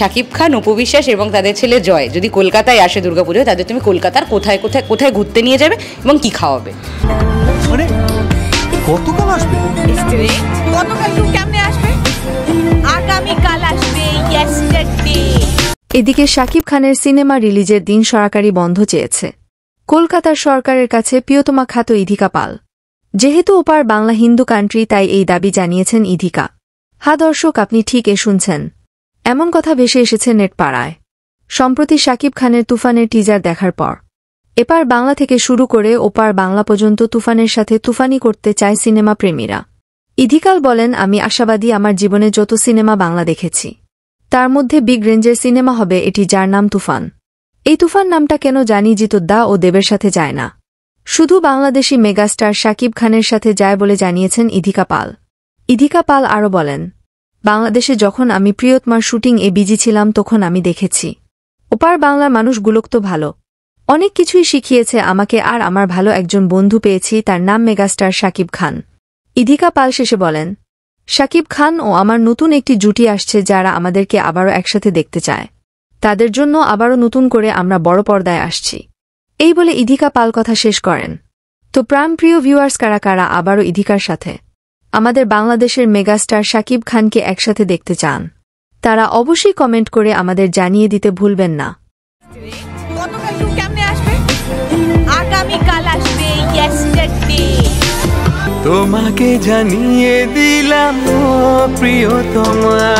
শাকিব খান, অপু বিশ্বাস এবং তাদের ছেলে জয় যদি কলকাতায় আসে দুর্গাপুজোয়, তাদের তুমি কলকাতার কোথায় কোথায় কোথায় ঘুরতে নিয়ে যাবে এবং কি খাওয়াবে? মানে কতকাল আসবে? গতকাল টু কেমনে আসবে? আগামীকাল আসবে, ইয়েস্টারডে। এদিকে শাকিব খানের সিনেমা রিলিজের দিন সরকারি বন্ধ চেয়েছে কলকাতার সরকারের কাছে প্রিয়তমা খ্যাত ইধিকা পাল। যেহেতু ওপার বাংলা হিন্দু কান্ট্রি, তাই এই দাবি জানিয়েছেন ইধিকা। হ্যাঁ দর্শক, আপনি ঠিক শুনছেন, এমন কথা ভেসে এসেছে নেট পাড়ায়। সম্প্রতি শাকিব খানের তুফানের টিজার দেখার পর এপার বাংলা থেকে শুরু করে ওপার বাংলা পর্যন্ত তুফানের সাথে তুফানি করতে চায় সিনেমা প্রেমীরা। ইধিকাল বলেন, আমি আশাবাদী, আমার জীবনে যত সিনেমা বাংলা দেখেছি তার মধ্যে বিগ রেঞ্জের সিনেমা হবে এটি, যার নাম তুফান। এই তুফান নামটা কেন জানি জিতোদ্দা ও দেবের সাথে যায় না, শুধু বাংলাদেশি মেগাস্টার শাকিব খানের সাথে যায় বলে জানিয়েছেন ইধিকা পাল। ইধিকা পাল আরও বলেন, বাংলাদেশে যখন আমি প্রিয়তমার শুটিং বিজি ছিলাম তখন আমি দেখেছি ওপার বাংলার মানুষগুলোক তো ভালো, অনেক কিছুই শিখিয়েছে আমাকে, আর আমার ভালো একজন বন্ধু পেয়েছি, তার নাম মেগাস্টার শাকিব খান। ইধিকা পাল শেষে বলেন, শাকিব খান ও আমার নতুন একটি জুটি আসছে যারা আমাদেরকে আবারও একসাথে দেখতে চায়, তাদের জন্য আবারও নতুন করে আমরা বড় পর্দায় আসছি। এই বলে ইধিকা পাল কথা শেষ করেন। তো প্রাণপ্রিয় ভিউয়ার্স, কারা কারা আবারও ইধিকার সাথে আমাদের বাংলাদেশের মেগাস্টার শাকিব খানকে একসাথে দেখতে চান, তারা অবশ্যই কমেন্ট করে আমাদের জানিয়ে দিতে ভুলবেন না। গতকাল টু কেমনে আসবে? আগামীকাল আসবে, ইয়েস্টারডে। তোমাকে জানিয়ে দিলাম ও প্রিয়তমা।